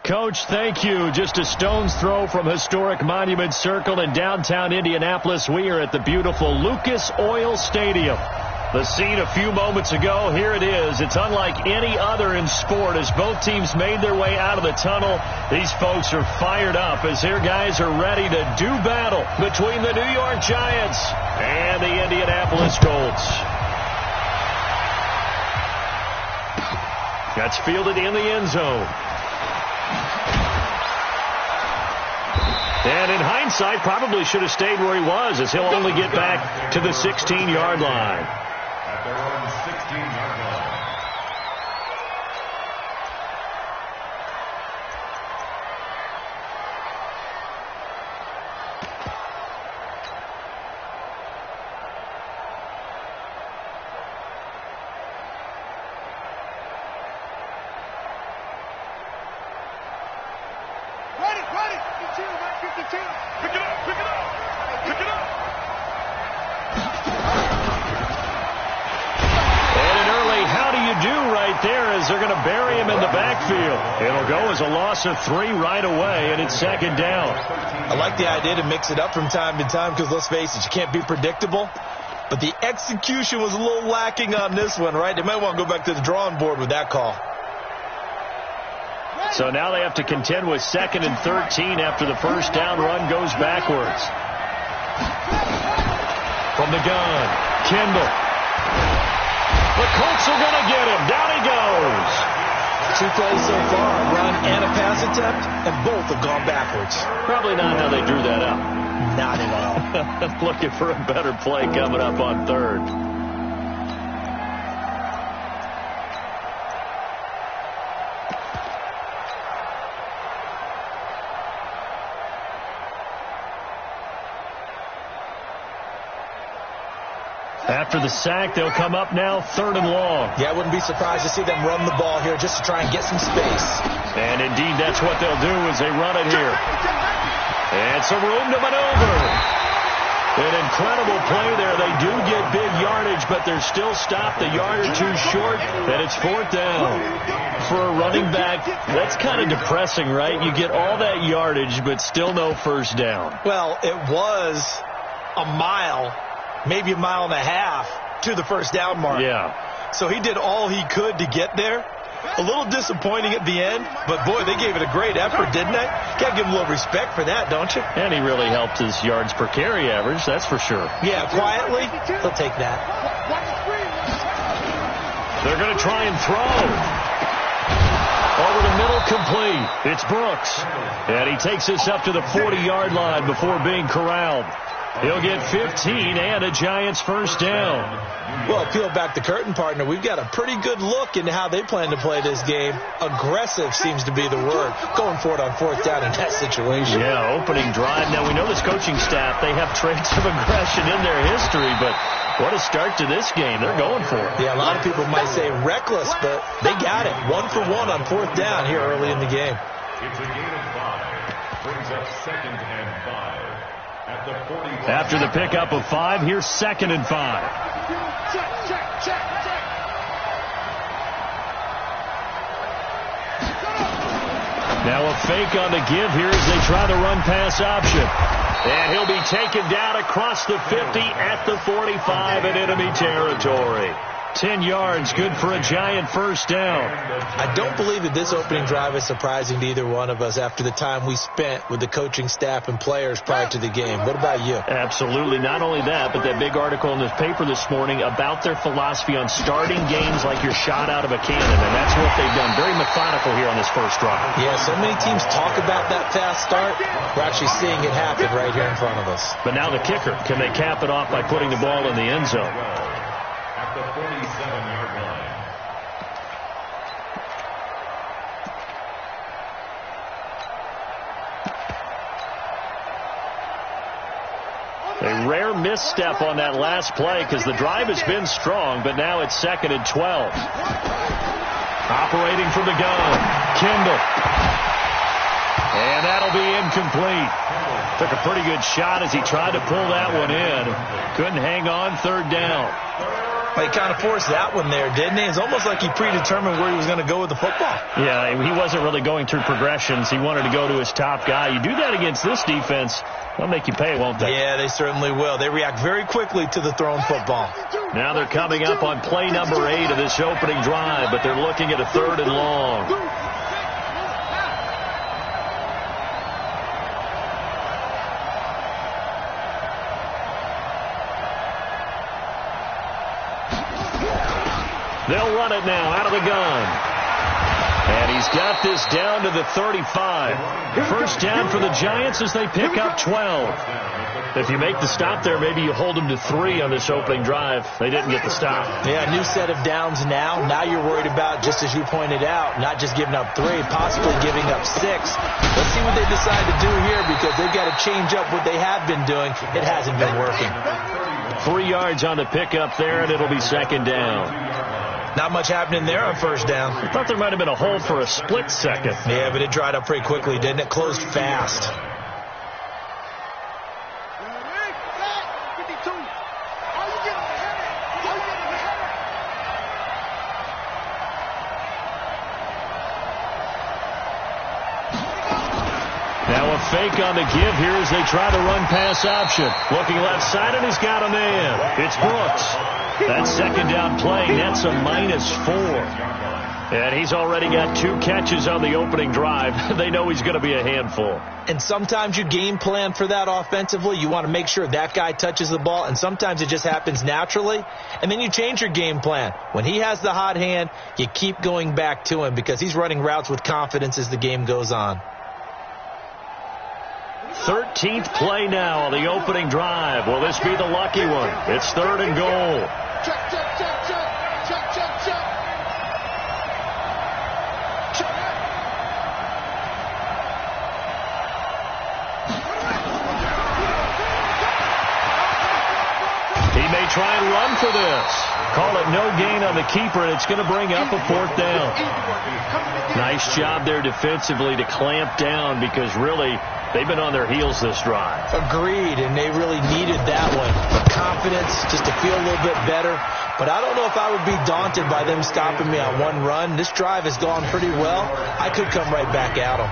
Coach, thank you. Just a stone's throw from historic Monument Circle in downtown Indianapolis. We are at the beautiful Lucas Oil Stadium. The scene a few moments ago, here it is. It's unlike any other in sport as both teams made their way out of the tunnel. These folks are fired up as their guys are ready to do battle between the New York Giants and the Indianapolis Colts. That's fielded in the end zone. And in hindsight, probably should have stayed where he was as he'll only get back to the 16-yard line. At their own 16-yard line. They're going to bury him in the backfield. It'll go as a loss of 3 right away, and it's second down. I like the idea to mix it up from time to time because, let's face it, you can't be predictable. But the execution was a little lacking on this one, right? They might want to go back to the drawing board with that call. So now they have to contend with 2nd and 13 after the first down run goes backwards. From the gun, Kendall. The Colts are going to get him. Down he goes. 2 plays so far, a run and a pass attempt, and both have gone backwards. Probably not how they drew that up. Not at all. Looking for a better play coming up on 3rd. After the sack, they'll come up now 3rd and long. Yeah, I wouldn't be surprised to see them run the ball here just to try and get some space. And indeed, that's what they'll do as they run it here. And some room to maneuver. An incredible play there. They do get big yardage, but they're still stopped a yard or 2 short, and it's 4th down. For a running back, that's kind of depressing, right? You get all that yardage, but still no first down. Well, it was a mile, maybe a mile and a half to the first down mark. Yeah. So he did all he could to get there. A little disappointing at the end, but boy, they gave it a great effort, didn't they? Got to give him a little respect for that, don't you? And he really helped his yards per carry average, that's for sure. Yeah, quietly, he'll take that. They're going to try and throw. Over the middle, complete. It's Brooks. And he takes this up to the 40-yard line before being corralled. He'll get 15 and a Giants first down. Well, peel back the curtain, partner. We've got a pretty good look into how they plan to play this game. Aggressive seems to be the word. Going for it on 4th down in that situation. Yeah, opening drive. Now, we know this coaching staff, they have traits of aggression in their history, but what a start to this game. They're going for it. Yeah, a lot of people might say reckless, but they got it. 1 for 1 on 4th down here early in the game. It's a gain of 5. Brings up 2nd and 5. After the pickup of 5, here's 2nd and 5. Now a fake on the give here as they try the run pass option. And he'll be taken down across the 50 at the 45 in enemy territory. 10 yards, good for a Giant first down. I don't believe that this opening drive is surprising to either one of us after the time we spent with the coaching staff and players prior to the game. What about you? Absolutely. Not only that, but that big article in the paper this morning about their philosophy on starting games like you're shot out of a cannon, and that's what they've done. Very methodical here on this first drive. Yeah, so many teams talk about that fast start. We're actually seeing it happen right here in front of us. But now the kicker. Can they cap it off by putting the ball in the end zone? The 47-yard line. A rare misstep on that last play because the drive has been strong, but now it's 2nd and 12. Operating from the gun, Kendall. And that'll be incomplete. Took a pretty good shot as he tried to pull that one in. Couldn't hang on, 3rd down. He kind of forced that one there, didn't he? It's almost like he predetermined where he was going to go with the football. Yeah, he wasn't really going through progressions. He wanted to go to his top guy. You do that against this defense, they'll make you pay, won't they? Yeah, they certainly will. They react very quickly to the thrown football. Now they're coming up on play number 8 of this opening drive, but they're looking at a 3rd and long. They'll run it now out of the gun. And he's got this down to the 35. First down for the Giants as they pick up 12. If you make the stop there, maybe you hold them to 3 on this opening drive. They didn't get the stop. Yeah, new set of downs now. Now you're worried about, just as you pointed out, not just giving up 3, possibly giving up 6. Let's see what they decide to do here because they've got to change up what they have been doing. It hasn't been working. 3 yards on the pickup there, and it'll be 2nd down. Not much happening there on 1st down. I thought there might have been a hole for a split second. Yeah, but it dried up pretty quickly, didn't it? Closed fast. Now a fake on the give here as they try the run-pass option. Looking left side, and he's got a man. It's Brooks. That 2nd down play, that's a -4. And he's already got 2 catches on the opening drive. They know he's going to be a handful. And sometimes you game plan for that offensively. You want to make sure that guy touches the ball, and sometimes it just happens naturally. And then you change your game plan. When he has the hot hand, you keep going back to him because he's running routes with confidence as the game goes on. 13th play now on the opening drive. Will this be the lucky one? It's 3rd and goal. Check, check, check, check. Check, check, check. He may try and run for this. Call it no gain on the keeper, and it's going to bring up a 4th down. Nice job there defensively to clamp down because really they've been on their heels this drive. Agreed, and they really needed that one. The confidence just to feel a little bit better. But I don't know if I would be daunted by them stopping me on one run. This drive has gone pretty well. I could come right back at them.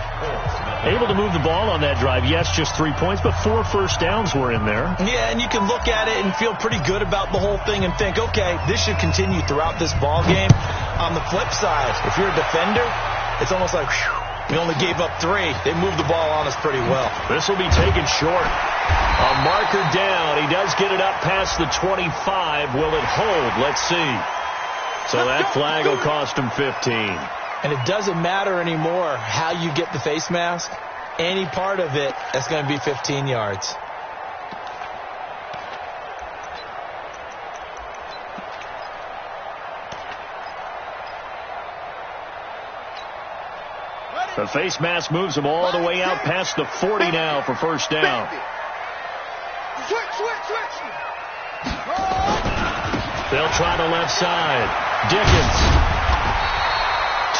Able to move the ball on that drive. Yes, just 3 points, but 4 first downs were in there. Yeah, and you can look at it and feel pretty good about the whole thing and think, okay, this should continue throughout this ball game. On the flip side, if you're a defender, it's almost like, whew, we only gave up 3. They moved the ball on us pretty well. This will be taken short. A marker down. He does get it up past the 25. Will it hold? Let's see. So that flag will cost him 15. And it doesn't matter anymore how you get the face mask. Any part of it, that's going to be 15 yards. The face mask moves him all the way out past the 40 now for first down. They'll try the left side. Dickens.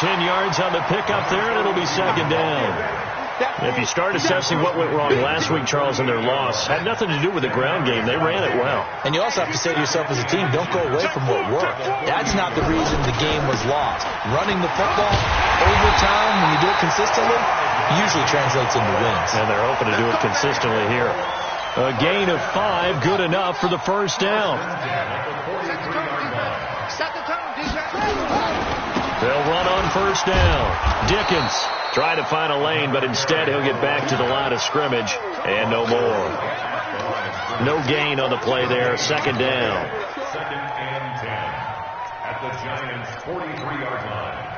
10 yards on the pickup there, and it'll be 2nd down. If you start assessing what went wrong last week, Charles, in their loss, had nothing to do with the ground game. They ran it well. And you also have to say to yourself as a team, don't go away from what worked. That's not the reason the game was lost. Running the football over time, when you do it consistently, usually translates into wins. And they're hoping to do it consistently here. A gain of 5, good enough for the first down. They'll run on first down. Dickens trying to find a lane, but instead he'll get back to the line of scrimmage and no more. No gain on the play there. 2nd down. 2nd and 10 at the Giants' 43-yard line.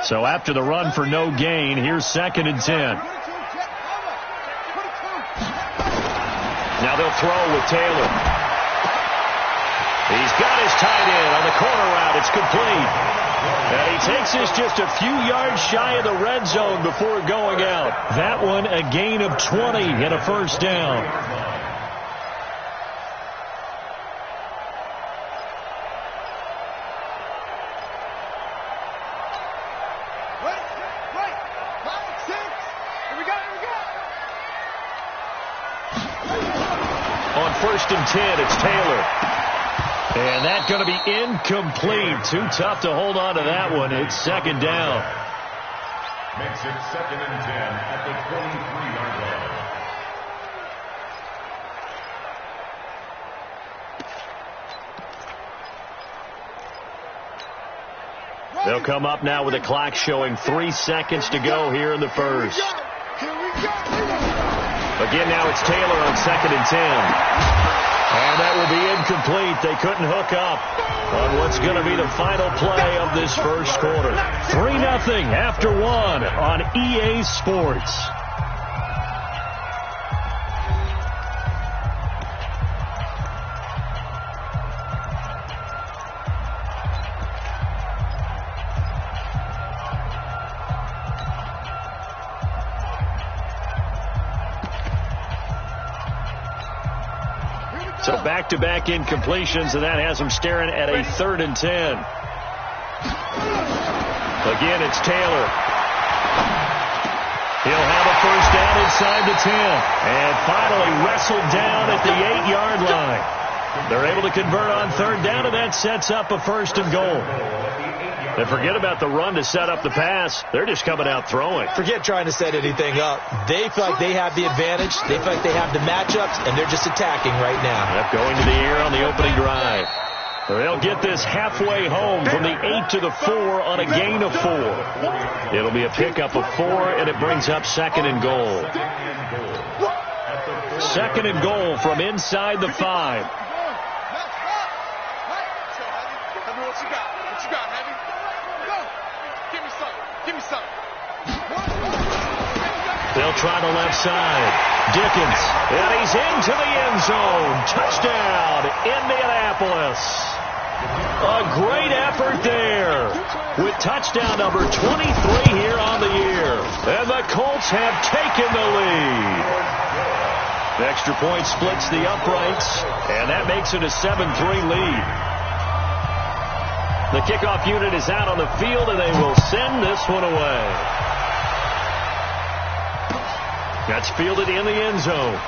So after the run for no gain, here's 2nd and 10. Now they'll throw with Taylor. He's got his tight end on the corner route. It's complete. And he takes this just a few yards shy of the red zone before going out. That one a gain of 20 and a first down. first and 10. It's Taylor. And that's going to be incomplete. Too tough to hold on to that one. It's second down. Makes it second and 10 at the 23-yard line. They'll come up now with the clock showing 3 seconds to go here in the first. Again, now it's Taylor on second and 10. And that will be incomplete. They couldn't hook up on what's going to be the final play of this first quarter. 3-0 after one on EA Sports. So back-to-back incompletions, and that has them staring at a 3rd and 10. Again, it's Taylor. He'll have a first down inside the 10. And finally wrestled down at the 8-yard line. They're able to convert on 3rd down, and that sets up a 1st and goal. And forget about the run to set up the pass. They're just coming out throwing. Forget trying to set anything up. They feel like they have the advantage. They feel like they have the matchups, and they're just attacking right now. Yep, going to the air on the opening drive. They'll get this halfway home from the 8 to the 4 on a gain of 4. It'll be a pickup of 4, and it brings up 2nd and goal. 2nd and goal from inside the 5. They'll try the left side. Dickens. And he's into the end zone. Touchdown, Indianapolis. A great effort there with touchdown number 23 here on the year. And the Colts have taken the lead. The extra point splits the uprights, and that makes it a 7-3 lead. The kickoff unit is out on the field, and they will send this one away. That's fielded in the end zone.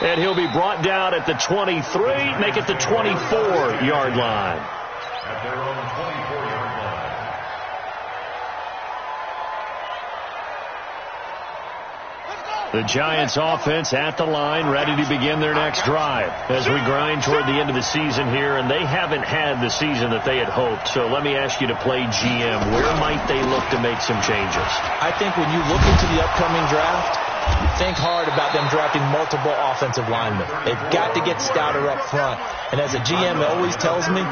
And he'll be brought down at the 23, make it the 24-yard line. At their own 24-yard line. The Giants offense at the line, ready to begin their next drive as we grind toward the end of the season here, and they haven't had the season that they had hoped. So let me ask you to play GM. Where might they look to make some changes? I think when you look into the upcoming draft, think hard about them drafting multiple offensive linemen. They've got to get stouter up front. And as a GM always tells me,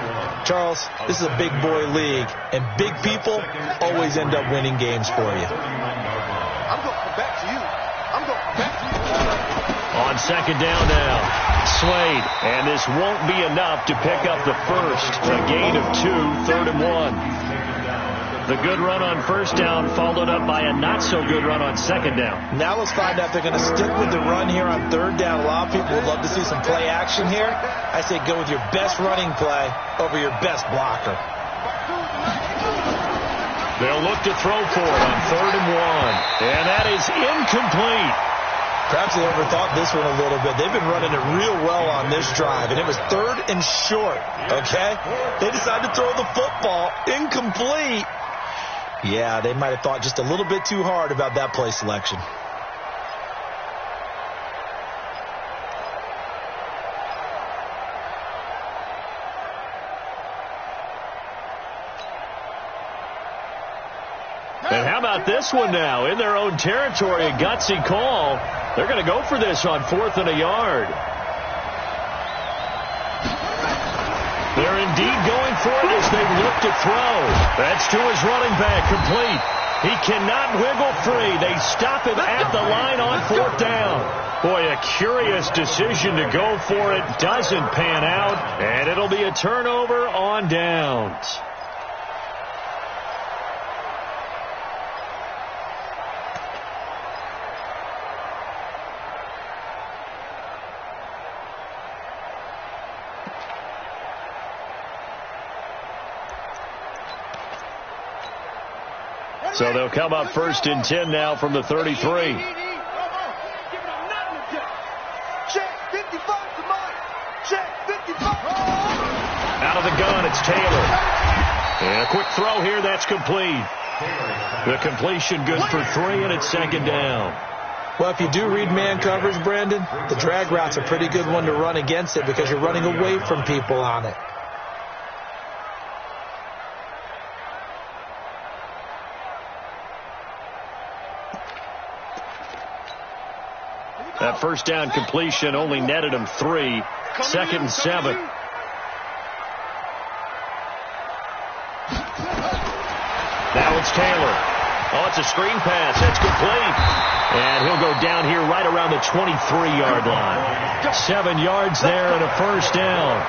Charles, this is a big boy league, and big people always end up winning games for you. I'm going to come back to you. On second down now, Slade, and this won't be enough to pick up the first. A gain of 2, 3rd and 1. The good run on first down followed up by a not-so-good run on second down. Now let's find out if they're going to stick with the run here on 3rd down. A lot of people would love to see some play action here. I say go with your best running play over your best blocker. They'll look to throw for it on 3rd and 1. And that is incomplete. Perhaps they overthought this one a little bit. They've been running it real well on this drive, and it was 3rd and short, okay? They decided to throw the football incomplete. Yeah, they might have thought just a little bit too hard about that play selection. And how about this one now? In their own territory, a gutsy call. They're going to go for this on 4th and a yard. They're indeed going for it as they look to throw. That's to his running back, complete. He cannot wiggle free. They stop him at the line on 4th down. Boy, a curious decision to go for it. Doesn't pan out, and it'll be a turnover on downs. So they'll come up 1st and 10 now from the 33. of the gun, it's Taylor. And a quick throw here, that's complete. The completion good for 3, and it's second down. Well, if you do read man coverage, Brandon, the drag route's a pretty good one to run against it because you're running away from people on it. That first down completion only netted him 3. Second and 7. Now it's Taylor. Oh, it's a screen pass. That's complete. And he'll go down here right around the 23-yard line. 7 yards there and a first down.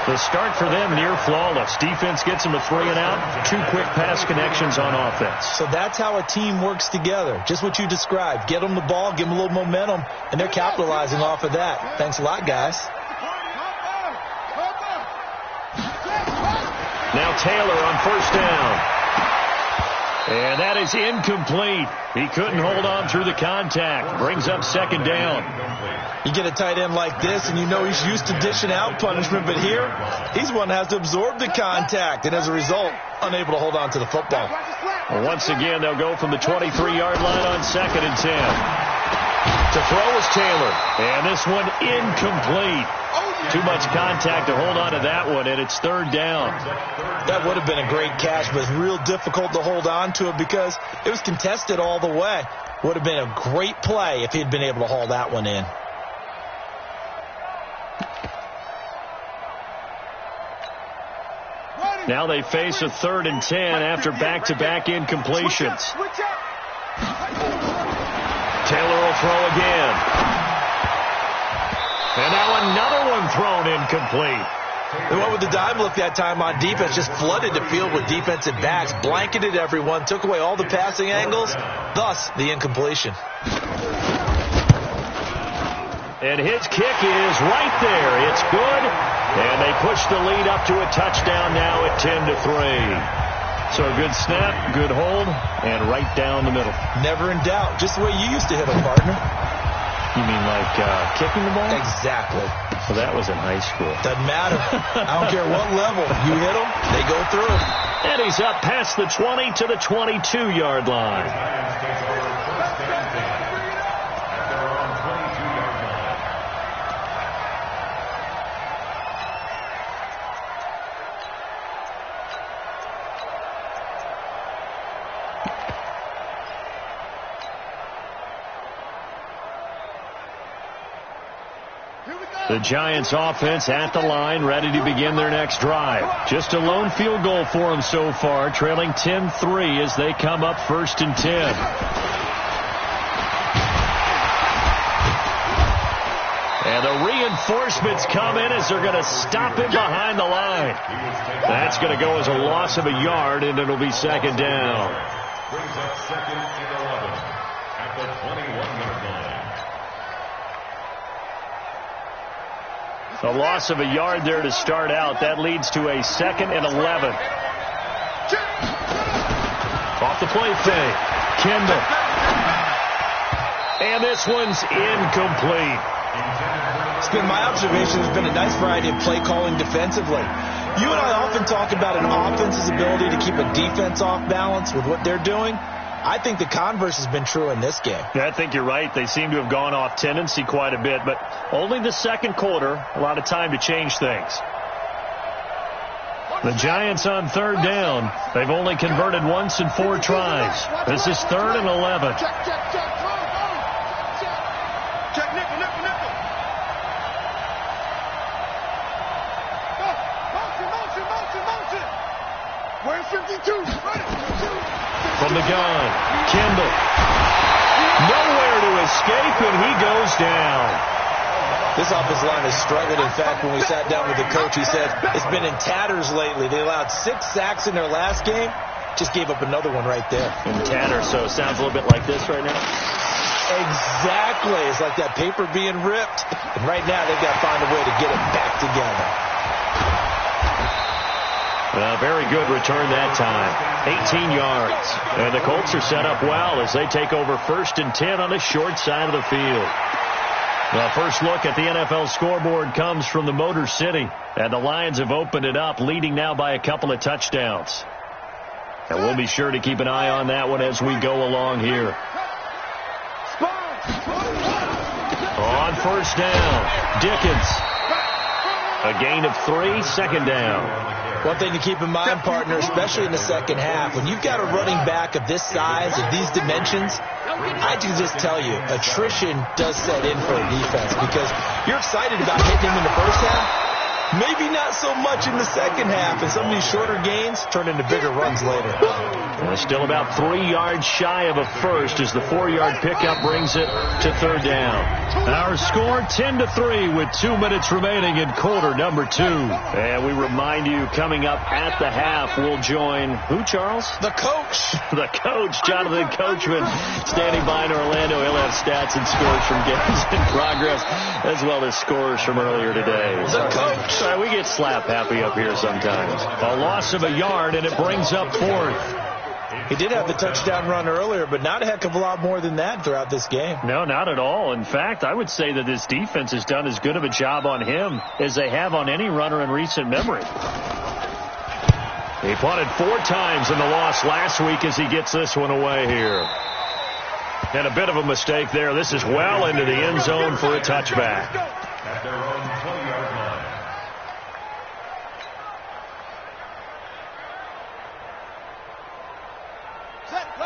The start for them near flawless. Defense gets them a 3 and out. 2 quick pass connections on offense. So that's how a team works together. Just what you described. Get them the ball, give them a little momentum, and they're capitalizing off of that. Thanks a lot, guys. Now Taylor on first down. And that is incomplete. He couldn't hold on through the contact. Brings up second down. You get a tight end like this, and you know he's used to dishing out punishment, but here, he's one that has to absorb the contact, and as a result, unable to hold on to the football. Well, once again, they'll go from the 23-yard line on second and 10. To throw is Taylor, and this one incomplete. Too much contact to hold on to that one, and it's third down. That would have been a great catch, but it's real difficult to hold on to it because it was contested all the way. Would have been a great play if he'd been able to haul that one in. Now they face a 3rd and 10 after back-to-back incompletions. Taylor will throw again. And now another one thrown incomplete. They went with the dime look that time on defense, just flooded the field with defensive backs, blanketed everyone, took away all the passing angles, thus the incompletion. And his kick is right there. It's good. And they push the lead up to a touchdown now at 10-3. So a good snap, good hold, and right down the middle. Never in doubt. Just the way you used to hit a partner. You mean like kicking the ball? Exactly. Well, that was in high school. Doesn't matter. I don't care what level. You hit them, they go through. And he's up past the 20 to the 22-yard line. The Giants offense at the line, ready to begin their next drive. Just a lone field goal for them so far, trailing 10-3 as they come up 1st and 10. And the reinforcements come in as they're going to stop him behind the line. That's going to go as a loss of a yard, and it'll be second down. Brings up 2nd and 11 at the 21-yard line. A loss of a yard there to start out. That leads to a 2nd and 11. Off the play fake. Kendall. And this one's incomplete. It's been my observation. There's been a nice variety of play calling defensively. You and I often talk about an offense's ability to keep a defense off balance with what they're doing. I think the converse has been true in this game. Yeah, I think you're right. They seem to have gone off tendency quite a bit, but only the second quarter, a lot of time to change things. The Giants on 3rd down. They've only converted once in 4 tries. This is 3rd and 11. Check, nickel. Motion. Where's 52? From the gun, Kendall. Nowhere to escape, and he goes down. This offensive line has struggled. In fact, when we sat down with the coach, he said it's been in tatters lately. They allowed 6 sacks in their last game. Just gave up another one right there. In tatters, so it sounds a little bit like this right now. Exactly. It's like that paper being ripped. And right now, they've got to find a way to get it back together. A very good return that time. 18 yards. And the Colts are set up well as they take over 1st and 10 on the short side of the field. Well, first look at the NFL scoreboard comes from the Motor City. And the Lions have opened it up, leading now by a couple of touchdowns. And we'll be sure to keep an eye on that one as we go along here. On first down, Dickens. A gain of 3, second down. One thing to keep in mind, partner, especially in the second half, when you've got a running back of this size, of these dimensions, I can just tell you, attrition does set in for a defense because you're excited about hitting him in the first half. Maybe not so much in the second half, and some of these shorter gains turn into bigger runs later. Well, still about 3 yards shy of a first as the 4-yard pickup brings it to third down. Our score 10-3 with 2 minutes remaining in quarter number 2. And we remind you, coming up at the half, we'll join who, Charles? The coach. The coach, Jonathan Coachman, standing by in Orlando. He'll have stats and scores from games in progress, as well as scores from earlier today. The coach. Sorry, we get slap happy up here sometimes. A loss of a yard, and it brings up 4th. He did have the touchdown run earlier, but not a heck of a lot more than that throughout this game. No, not at all. In fact, I would say that this defense has done as good of a job on him as they have on any runner in recent memory. He punted 4 times in the loss last week as he gets this one away here. And a bit of a mistake there. This is well into the end zone for a touchback. At their own 20-yard line.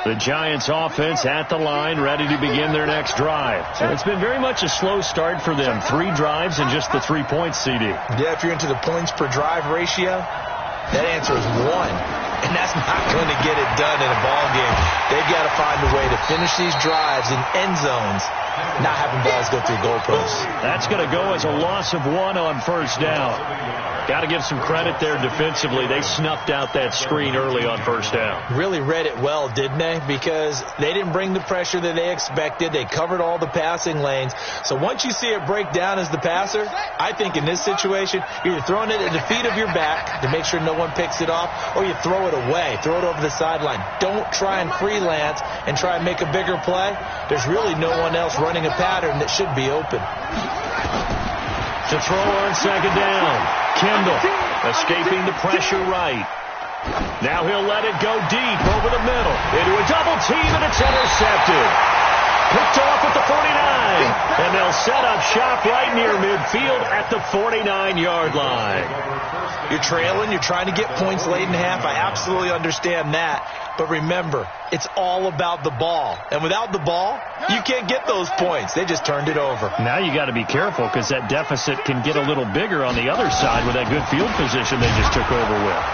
The Giants offense at the line, ready to begin their next drive. So it's been very much a slow start for them. 3 drives and just the 3 points, CD. Yeah, if you're into the points per drive ratio, that answer is 1. And that's not going to get it done in a ball game. They've got to find a way to finish these drives in end zones, not having balls go through goalposts. That's going to go as a loss of 1 on first down. Got to give some credit there defensively. They snuffed out that screen early on first down. Really read it well, didn't they? Because they didn't bring the pressure that they expected. They covered all the passing lanes. So once you see it break down as the passer, I think in this situation, you're either throwing it at the feet of your back to make sure no one picks it off, or you throw it away. Throw it over the sideline. Don't try and freelance and try and make a bigger play. There's really no one else running a pattern that should be open. To throw on second down, Kendall escaping the pressure right. Now he'll let it go deep over the middle into a double team, and it's intercepted. Picked off at the 49, and they'll set up shop right near midfield at the 49-yard line. You're trailing. You're trying to get points late in half. I absolutely understand that. But remember, it's all about the ball. And without the ball, you can't get those points. They just turned it over. Now you got to be careful because that deficit can get a little bigger on the other side with that good field position they just took over with.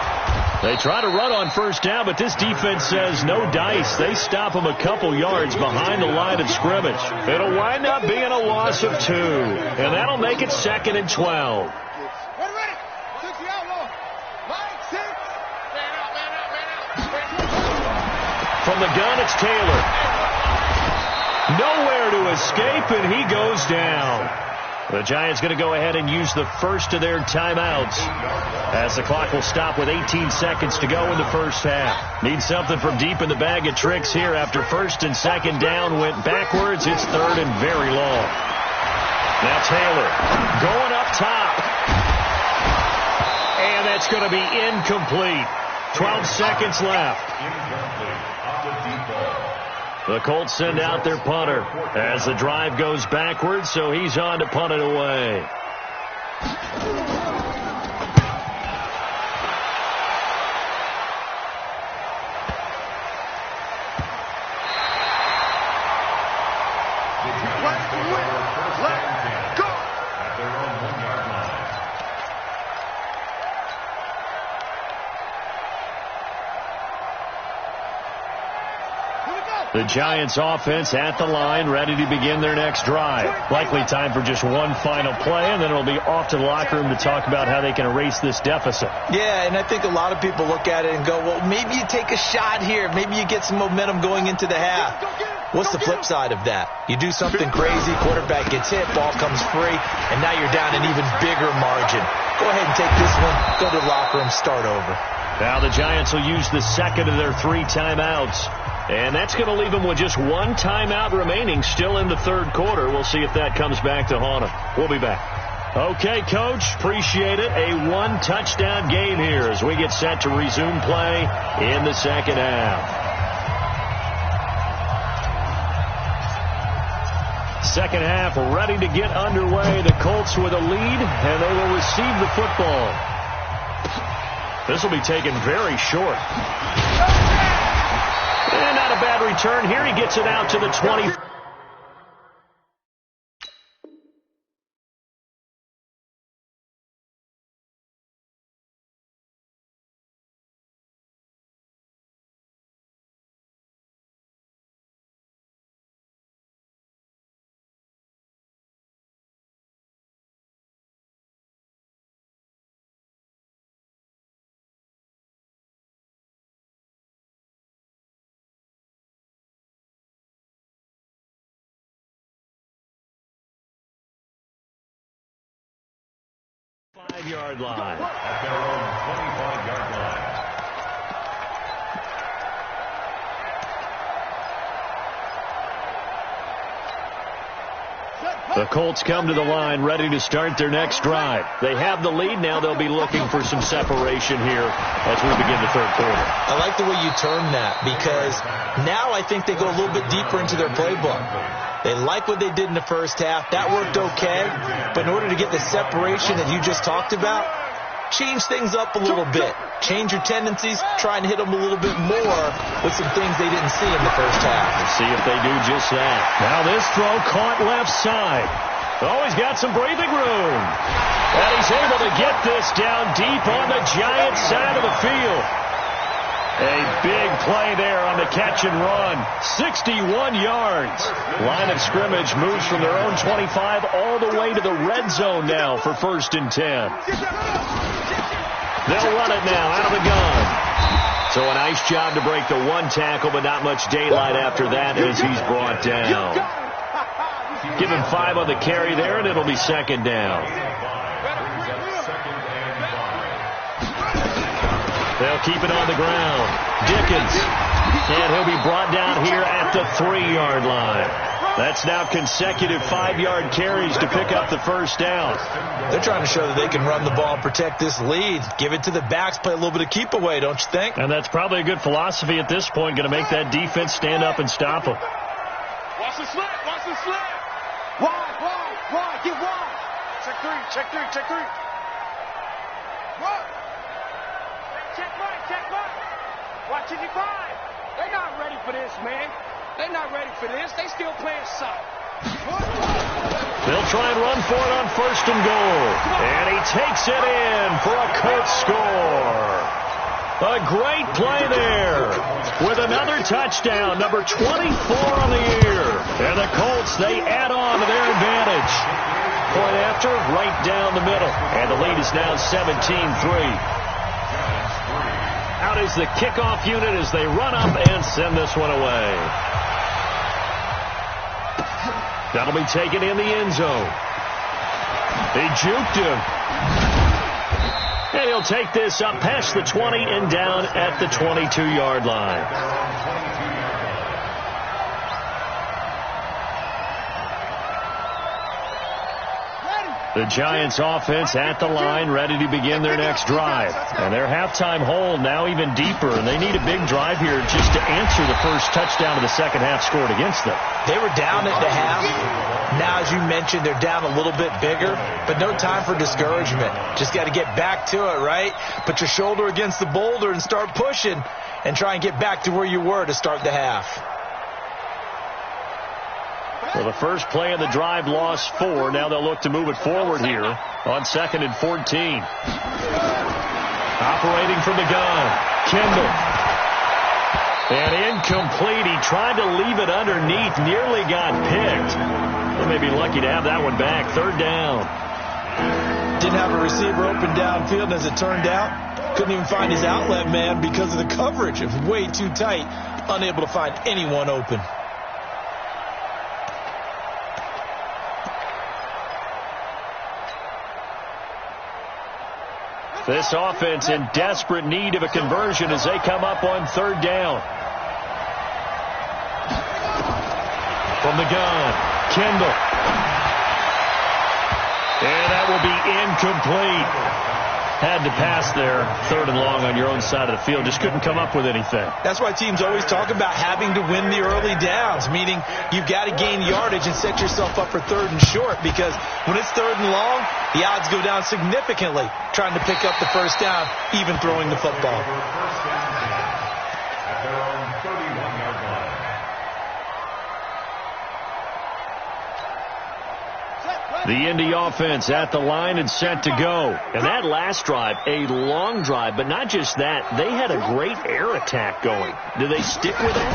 They try to run on first down, but this defense says no dice. They stop them a couple yards behind the line of scrimmage. It'll wind up being a loss of 2, and that'll make it 2nd and 12. From the gun, it's Taylor. Nowhere to escape, and he goes down. The Giants going to go ahead and use the first of their timeouts as the clock will stop with 18 seconds to go in the first half. Need something from deep in the bag of tricks here after first and second down went backwards. It's 3rd and very long. Now Taylor going up top. And that's going to be incomplete. 12 seconds left. The Colts send out their punter as the drive goes backwards, so he's on to punt it away. The Giants offense at the line, ready to begin their next drive. Likely time for just one final play, and then it'll be off to the locker room to talk about how they can erase this deficit. Yeah, and I think a lot of people look at it and go, well, maybe you take a shot here. Maybe you get some momentum going into the half. What's the flip side of that? You do something crazy, quarterback gets hit, ball comes free, and now you're down an even bigger margin. Go ahead and take this one, go to the locker room, start over. Now the Giants will use the second of their 3 timeouts. And that's going to leave them with just one timeout remaining still in the third quarter. We'll see if that comes back to haunt them. We'll be back. Okay, Coach, appreciate it. A one-touchdown game here as we get set to resume play in the second half. Second half ready to get underway. The Colts with a lead, and they will receive the football. This will be taken very short. And not a bad return here. He gets it out to the 20. Five-yard line. At their own 25-yard line. The Colts come to the line ready to start their next drive. They have the lead. Now they'll be looking for some separation here as we begin the third quarter. I like the way you term that because now I think they go a little bit deeper into their playbook. They like what they did in the first half. That worked okay. But in order to get the separation that you just talked about, change things up a little bit. Change your tendencies. Try and hit them a little bit more with some things they didn't see in the first half. Let's see if they do just that. Now this throw caught left side. Oh, he's got some breathing room. And he's able to get this down deep on the Giants side of the field. A big play there on the catch and run. 61 yards. Line of scrimmage moves from their own 25 all the way to the red zone now for 1st and 10. They'll run it now out of the gun. So a nice job to break the one tackle, but not much daylight after that as he's brought down. Give him 5 on the carry there, and it'll be second down. They'll keep it on the ground. Dickens. And he'll be brought down here at the 3-yard line. That's now consecutive 5-yard carries to pick up the first down. They're trying to show that they can run the ball and protect this lead. Give it to the backs, play a little bit of keep away, don't you think? And that's probably a good philosophy at this point. Going to make that defense stand up and stop them. Watch the slip. Watch the slip. Wide. Get wide. Check three. What? Check right. Watch it, 5. They're not ready for this, man. They're not ready for this. They still playing soft. They'll try and run for it on 1st and goal. And he takes it in for a Colts score. A great play there with another touchdown, number 24 on the year. And the Colts, they add on to their advantage. Point after, right down the middle. And the lead is now 17-3. Out is the kickoff unit as they run up and send this one away. That'll be taken in the end zone. They juked him. And he'll take this up past the 20 and down at the 22-yard line. The Giants offense at the line, ready to begin their next drive. And their halftime hole now even deeper, and they need a big drive here just to answer the first touchdown of the second half scored against them. They were down at the half. Now, as you mentioned, they're down a little bit bigger, but no time for discouragement. Just got to get back to it, right? Put your shoulder against the boulder and start pushing and try and get back to where you were to start the half. So the first play of the drive lost 4. Now they'll look to move it forward here on 2nd and 14. Operating from the gun, Kendall. And incomplete. He tried to leave it underneath, nearly got picked. They may be lucky to have that one back. 3rd down. Didn't have a receiver open downfield, as it turned out. Couldn't even find his outlet man because of the coverage. It was way too tight. Unable to find anyone open. This offense in desperate need of a conversion as they come up on 3rd down. From the gun, Kendall. And that will be incomplete. Had to pass there, 3rd and long on your own side of the field. Just couldn't come up with anything. That's why teams always talk about having to win the early downs, meaning you've got to gain yardage and set yourself up for 3rd and short, because when it's 3rd and long, the odds go down significantly trying to pick up the first down, even throwing the football. At their own 31-yard line. The Indy offense at the line and set to go. And that last drive, a long drive, but not just that. They had a great air attack going. Do they stick with that?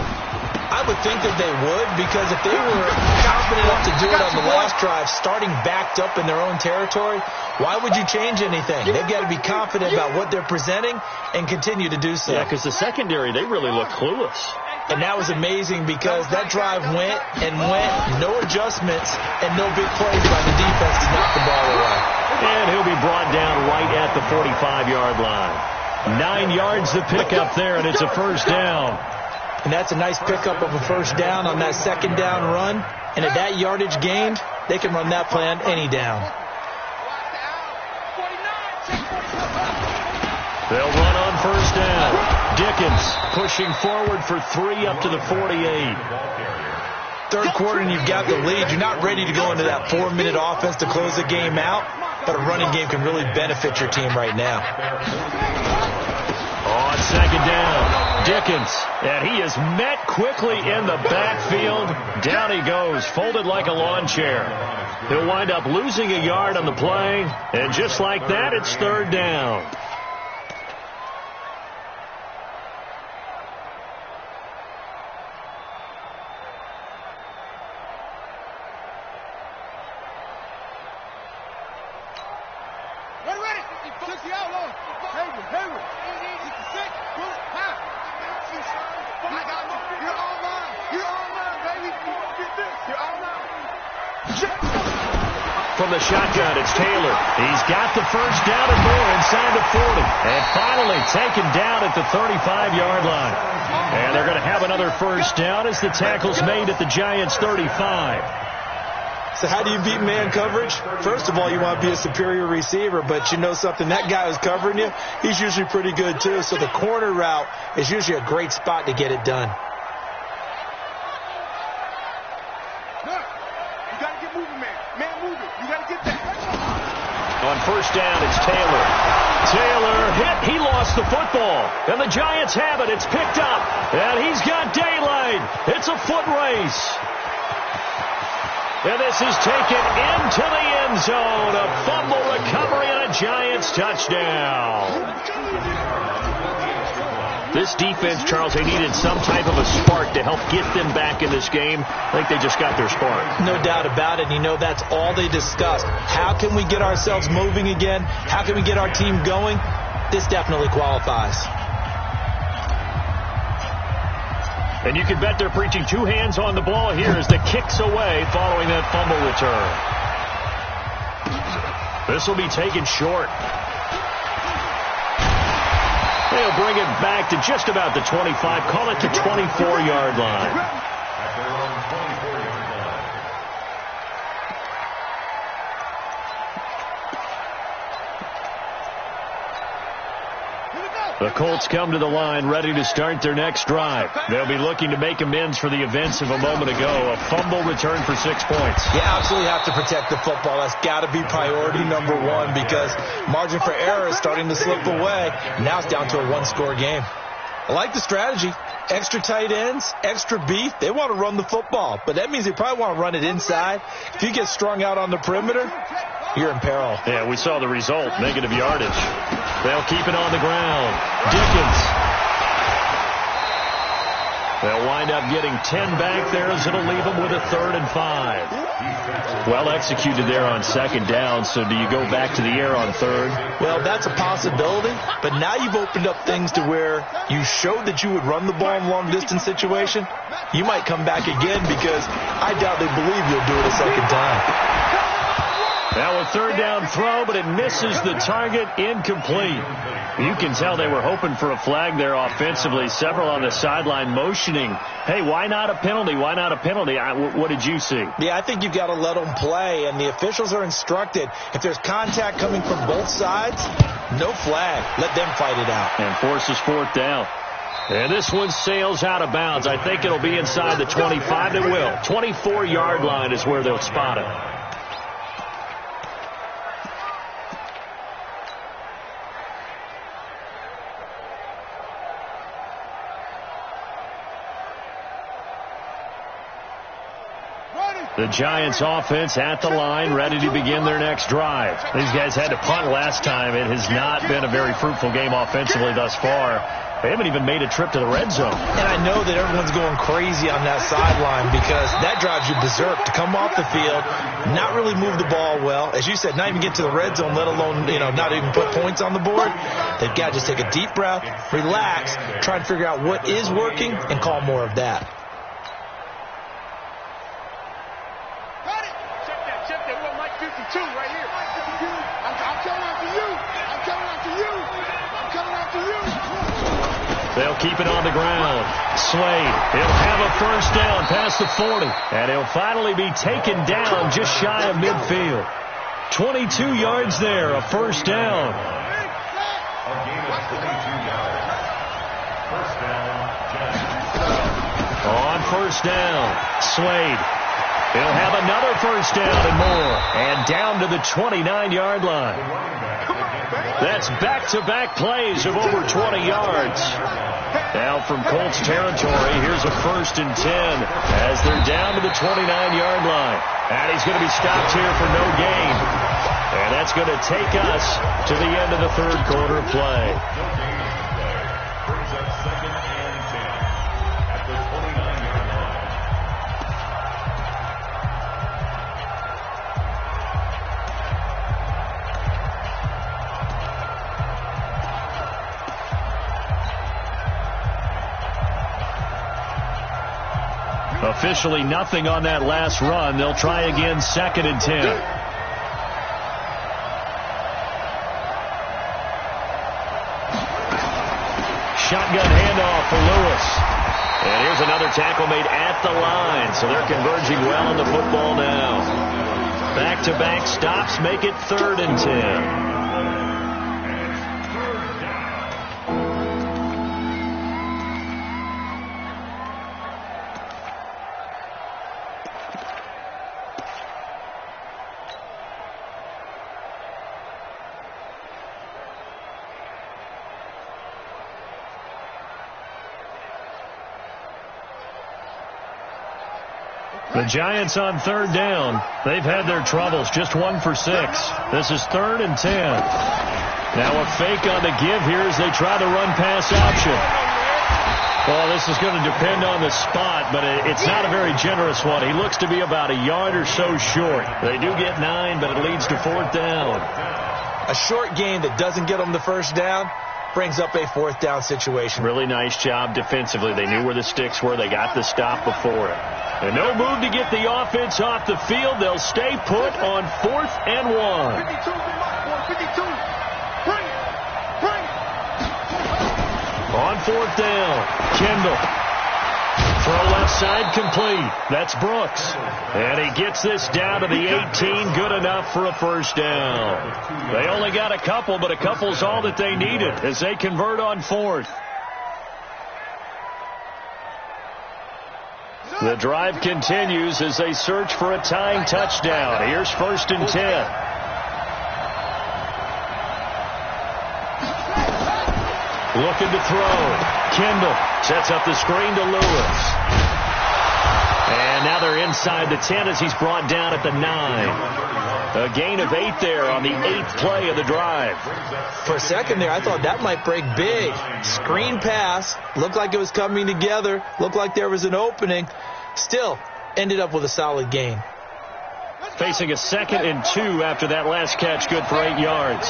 I would think that they would, because if they were confident enough to do it on the last drive, starting backed up in their own territory, why would you change anything? They've got to be confident about what they're presenting and continue to do so. Yeah, because the secondary, they really look clueless. And that was amazing, because that drive went and went, no adjustments, and no big plays by the defense to knock the ball away. And he'll be brought down right at the 45-yard line. 9 yards to pick up there, and it's a first down. And that's a nice pickup of a first down on that second down run. And at that yardage gained, they can run that play on any down. They'll run on first down. Dickens pushing forward for 3 up to the 48. Third quarter and you've got the lead. You're not ready to go into that 4-minute offense to close the game out, but a running game can really benefit your team right now. On second down, Dickens, and he is met quickly in the backfield. Down he goes, folded like a lawn chair. He'll wind up losing a yard on the play, and just like that, it's 3rd down. From the shotgun, it's Taylor. He's got the first down and more inside the 40. And finally taken down at the 35-yard line. And they're going to have another first down as the tackle's made at the Giants' 35. So how do you beat man coverage? First of all, you want to be a superior receiver, but you know something, that guy who's covering you, he's usually pretty good too. So the corner route is usually a great spot to get it done. On first down, it's Taylor. Taylor hit. He lost the football. And the Giants have it. It's picked up. And he's got daylight. It's a foot race. And this is taken into the end zone. A fumble recovery and a Giants touchdown. This defense, Charles, they needed some type of a spark to help get them back in this game. I think they just got their spark. No doubt about it. And you know, that's all they discussed. How can we get ourselves moving again? How can we get our team going? This definitely qualifies. And you can bet they're preaching 2 hands on the ball here as the kick's away following that fumble return. This will be taken short. They'll bring it back to just about the 25, call it the 24-yard line. At their own 24-yard line. The Colts come to the line ready to start their next drive. They'll be looking to make amends for the events of a moment ago. A fumble return for 6 points. You absolutely have to protect the football. That's got to be priority number one, because margin for error is starting to slip away. Now it's down to a 1-score game. I like the strategy. Extra tight ends, extra beef. They want to run the football, but that means they probably want to run it inside. If you get strung out on the perimeter, you're in peril. Yeah, we saw the result, negative yardage. They'll keep it on the ground. Dickens. They'll wind up getting 10 back there as it'll leave them with a 3rd and 5. Well executed there on second down, so do you go back to the air on 3rd? Well, that's a possibility, but now you've opened up things to where you showed that you would run the ball in long-distance situation. You might come back again, because I doubt they believe you'll do it a second time. Now a third down throw, but it misses the target, incomplete. You can tell they were hoping for a flag there offensively. Several on the sideline motioning, hey, why not a penalty? Why not a penalty? What did you see? Yeah, I think you've got to let them play, and the officials are instructed. If there's contact coming from both sides, no flag. Let them fight it out. And forces fourth down. And this one sails out of bounds. I think it'll be inside the 25. It will. 24-yard line is where they'll spot it. The Giants offense at the line, ready to begin their next drive. These guys had to punt last time. It has not been a very fruitful game offensively thus far. They haven't even made a trip to the red zone. And I know that everyone's going crazy on that sideline because that drives you berserk to come off the field, not really move the ball well. As you said, not even get to the red zone, let alone, not even put points on the board. They've got to just take a deep breath, relax, try and figure out what is working, and call more of that. They'll keep it on the ground. Slade, he'll have a first down past the 40. And he'll finally be taken down just shy of midfield. 22 yards there, a first down. On first down, Slade. He'll have another first down and more. And down to the 29-yard line. That's back-to-back plays of over 20 yards. Now from Colts territory, here's a 1st and 10 as they're down to the 29-yard line. And he's going to be stopped here for no gain. And that's going to take us to the end of the third quarter play. Officially nothing on that last run. They'll try again, 2nd and 10. Shotgun handoff for Lewis. And here's another tackle made at the line. So they're converging well on the football now. Back-to-back stops make it 3rd and 10. The Giants on 3rd down. They've had their troubles. Just 1 for 6. This is 3rd and 10. Now a fake on the give here as they try the run-pass option. Well, this is going to depend on the spot, but it's not a very generous one. He looks to be about a yard or so short. They do get 9, but it leads to 4th down. A short gain that doesn't get them the first down brings up a 4th down situation. Really nice job defensively. They knew where the sticks were. They got the stop before it. And no move to get the offense off the field. They'll stay put on 4th and 1. 52, bring it. On 4th down, Kendall. Throw left side complete. That's Brooks. And he gets this down to the 18. Good enough for a first down. They only got a couple, but a couple's all that they needed as they convert on 4th. The drive continues as they search for a tying touchdown. Here's 1st and 10. Looking to throw. Kendall sets up the screen to Lewis. And now they're inside the 10 as he's brought down at the 9. A gain of 8 there on the 8th play of the drive. For a second there, I thought that might break big. Screen pass. Looked like it was coming together. Looked like there was an opening. Still ended up with a solid gain. Facing a 2nd and 2 after that last catch. Good for 8 yards.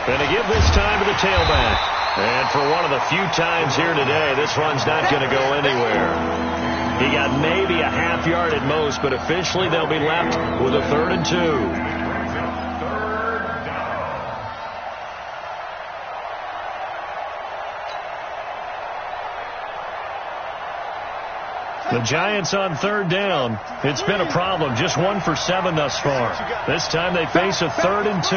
And to give this time to the tailback. And for one of the few times here today, this run's not going to go anywhere. He got maybe a half yard at most, but officially they'll be left with a 3rd and 2. The Giants on 3rd down. It's been a problem. Just 1 for 7 thus far. This time they face a 3rd and 2.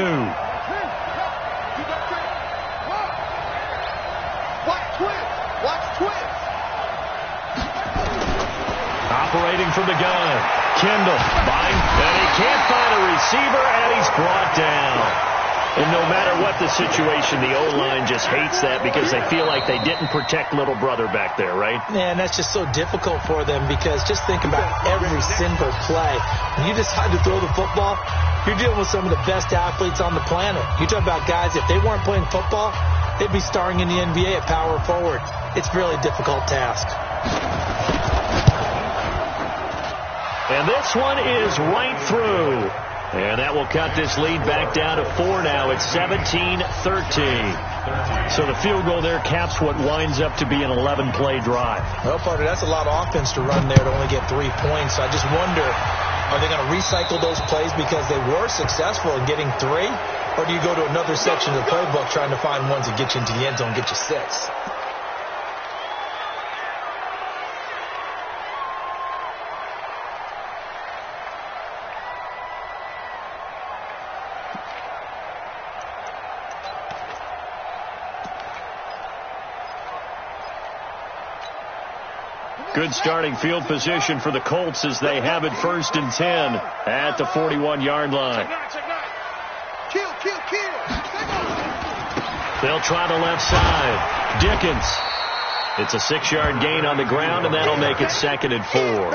Operating from the gun. Kendall buying, and he can't find a receiver, and he's brought down. And no matter what the situation, the O-line just hates that because they feel like they didn't protect little brother back there, right? Man, that's just so difficult for them because just think about every single play. When you decide to throw the football, you're dealing with some of the best athletes on the planet. You talk about guys, if they weren't playing football, they'd be starring in the NBA at power forward. It's a really difficult task. And this one is right through. And that will cut this lead back down to 4 now. It's 17-13. So the field goal there caps what winds up to be an 11-play drive. Well, partner, that's a lot of offense to run there to only get 3 points. So I just wonder, are they going to recycle those plays because they were successful in getting 3? Or do you go to another section of the playbook trying to find ones that get you into the end zone and get you 6? Good starting field position for the Colts as they have it 1st and 10 at the 41-yard line. They'll try the left side. Dickens. It's a 6-yard gain on the ground, and that'll make it 2nd and 4.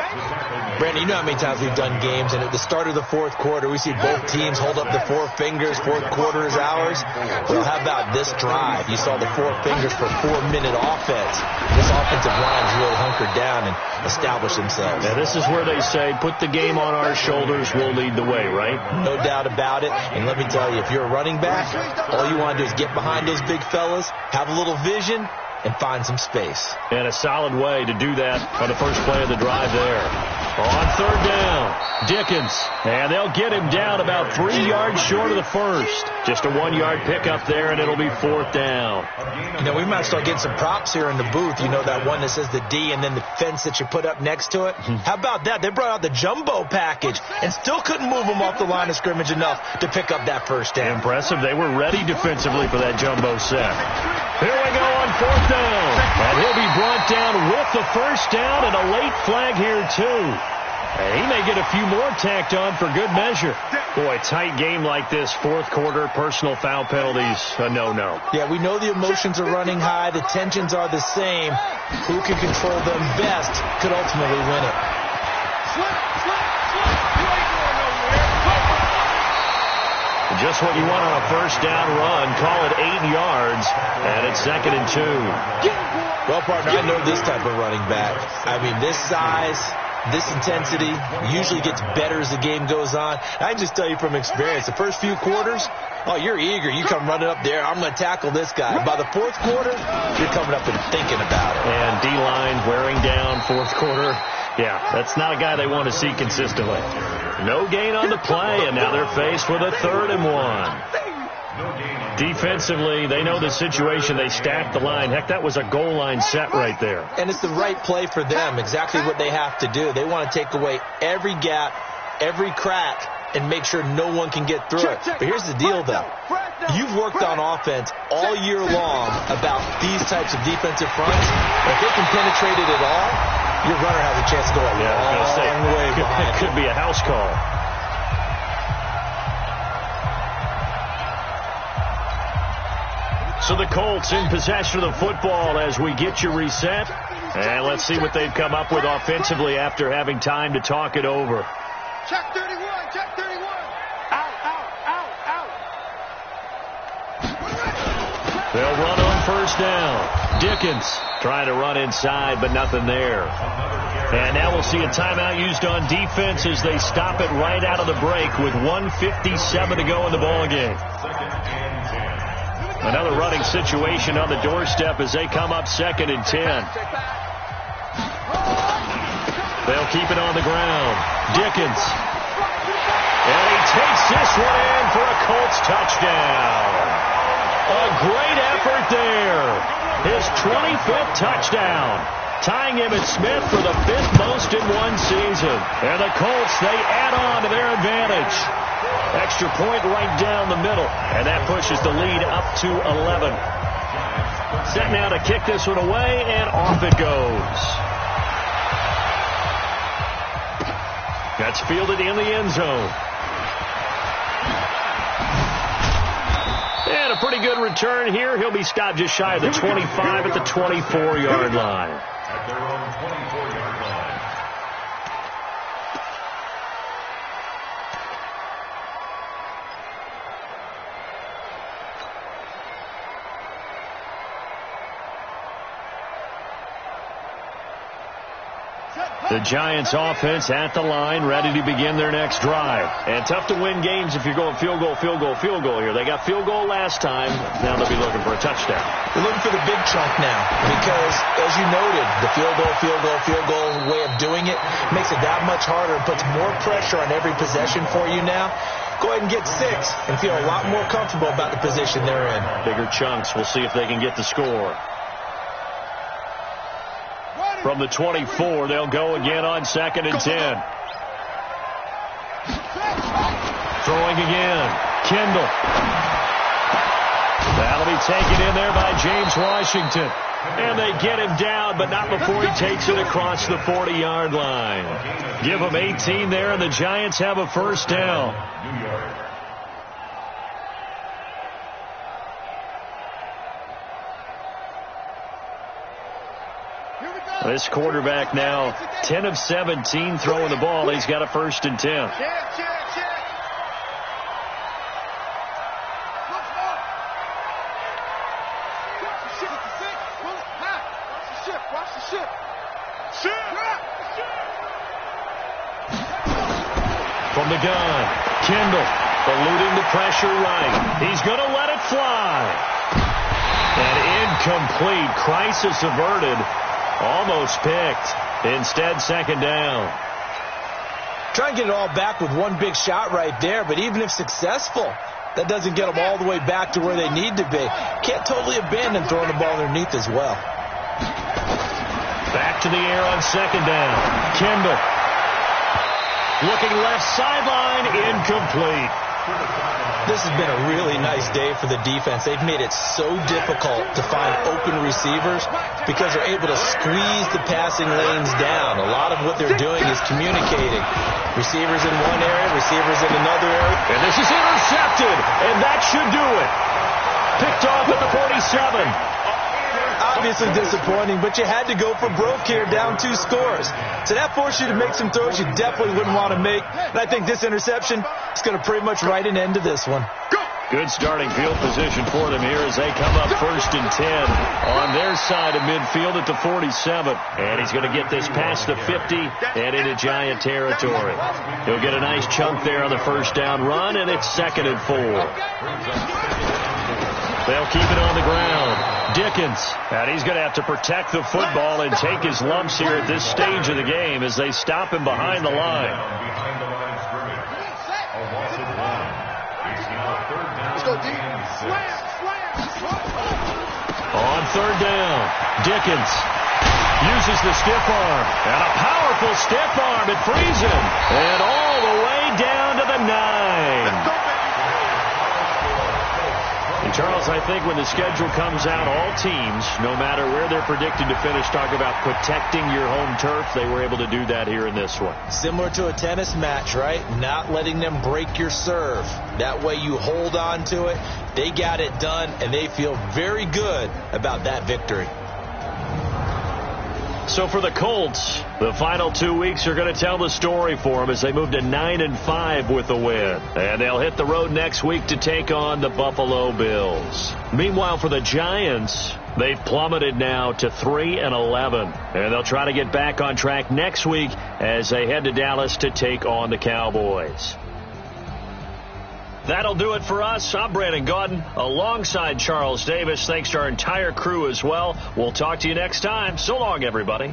Brandon, you know how many times we've done games, and at the start of the 4th quarter, we see both teams hold up the 4 fingers, 4th quarter is ours. Well, how about this drive? You saw the 4 fingers for 4-minute offense. This offensive line has really hunkered down and established themselves. Now, this is where they say, put the game on our shoulders, we'll lead the way, right? No doubt about it. And let me tell you, if you're a running back, all you want to do is get behind those big fellas, have a little vision, and find some space. And a solid way to do that on the first play of the drive there. On 3rd down, Dickens. And they'll get him down about 3 yards short of the first. Just a 1-yard pickup there, and it'll be 4th down. You know, we might start getting some props here in the booth. You know that one that says the D and then the fence that you put up next to it? How about that? They brought out the jumbo package and still couldn't move them off the line of scrimmage enough to pick up that first down. Impressive. They were ready defensively for that jumbo set. Here we go on 4th down. And he'll be brought down with the first down and a late flag here, too. And he may get a few more tacked on for good measure. Boy, tight game like this, 4th quarter, personal foul penalties, a no-no. Yeah, we know the emotions are running high. The tensions are the same. Who can control them best could ultimately win it. Just what you want on a first down run. Call it 8 yards, and it's 2nd and 2. Well, partner, I know this type of running back. I mean, this size, this intensity usually gets better as the game goes on. I can just tell you from experience, the first few quarters, oh, you're eager. You come running up there. I'm going to tackle this guy. By the 4th quarter, you're coming up and thinking about it. And D-line wearing down 4th quarter. Yeah, that's not a guy they want to see consistently. No gain on the play, and now they're faced with a 3rd and 1. Defensively, they know the situation. They stacked the line. Heck, that was a goal line set right there. And it's the right play for them, exactly what they have to do. They want to take away every gap, every crack, and make sure no one can get through it. But here's the deal, though. You've worked on offense all year long about these types of defensive fronts. If they can penetrate it at all, your runner has a chance to go a long way behind. It could be a house call. So the Colts in possession of the football as we get you reset. And let's see what they've come up with offensively after having time to talk it over. Check 31, check 31. Out. They'll run on first down. Dickens trying to run inside, but nothing there. And now we'll see a timeout used on defense as they stop it right out of the break with 1:57 to go in the ballgame. Another running situation on the doorstep as they come up 2nd and 10. They'll keep it on the ground. Dickens. And he takes this one in for a Colts touchdown. A great effort there. His 25th touchdown. Tying Emmitt Smith for the 5th most in one season. And the Colts, they add on to their advantage. Extra point right down the middle. And that pushes the lead up to 11. Set now to kick this one away, and off it goes. That's fielded in the end zone. And a pretty good return here. He'll be stopped just shy of the 25 at the 24-yard line. At their own 24-yard line. The Giants offense at the line, ready to begin their next drive. And tough to win games if you're going field goal, field goal, field goal here. They got field goal last time. Now they'll be looking for a touchdown. They're looking for the big chunk now because, as you noted, the field goal way of doing it makes it that much harder and puts more pressure on every possession for you now. Go ahead and get 6 and feel a lot more comfortable about the position they're in. Bigger chunks. We'll see if they can get the score. From the 24, they'll go again on 2nd and 10. Throwing again. Kendall. That'll be taken in there by James Washington. And they get him down, but not before he takes it across the 40-yard line. Give him 18 there, and the Giants have a first down. New York. This quarterback now 10 of 17 throwing the ball. He's got a 1st and 10. Check. Watch the ship. From the gun, Kendall eluding the pressure right. He's going to let it fly. And incomplete. Crisis averted. Almost picked. Instead, 2nd down. Try and get it all back with one big shot right there, but even if successful, that doesn't get them all the way back to where they need to be. Can't totally abandon throwing the ball underneath as well. Back to the air on 2nd down. Kendall. Looking left sideline, incomplete. This has been a really nice day for the defense. They've made it so difficult to find open receivers because they're able to squeeze the passing lanes down. A lot of what they're doing is communicating. Receivers in one area, receivers in another area. And this is intercepted, and that should do it. Picked off at the 47. Obviously disappointing, but you had to go for broke here, down 2 scores. So that forced you to make some throws you definitely wouldn't want to make. And I think this interception is going to pretty much write an end to this one. Good starting field position for them here as they come up 1st and 10 on their side of midfield at the 47. And he's going to get this past the 50 and into Giant territory. He'll get a nice chunk there on the 1st down run, and it's 2nd and 4. They'll keep it on the ground. Dickens. And he's going to have to protect the football and take his lumps here at this stage of the game as they stop him behind the line. Behind the line of scrimmage. A loss of 1. It's now 3rd down. Let's go deep. On 3rd down, Dickens uses the stiff arm. And a powerful stiff arm. It frees him. And all the way down to the 9. And Charles, I think when the schedule comes out, all teams, no matter where they're predicted to finish, talk about protecting your home turf. They were able to do that here in this one. Similar to a tennis match, right? Not letting them break your serve. That way you hold on to it. They got it done, and they feel very good about that victory. So for the Colts, the final 2 weeks are going to tell the story for them as they move to 9-5 with a win. And they'll hit the road next week to take on the Buffalo Bills. Meanwhile, for the Giants, they've plummeted now to 3-11. And they'll try to get back on track next week as they head to Dallas to take on the Cowboys. That'll do it for us. I'm Brandon Gaudin alongside Charles Davis. Thanks to our entire crew as well. We'll talk to you next time. So long, everybody.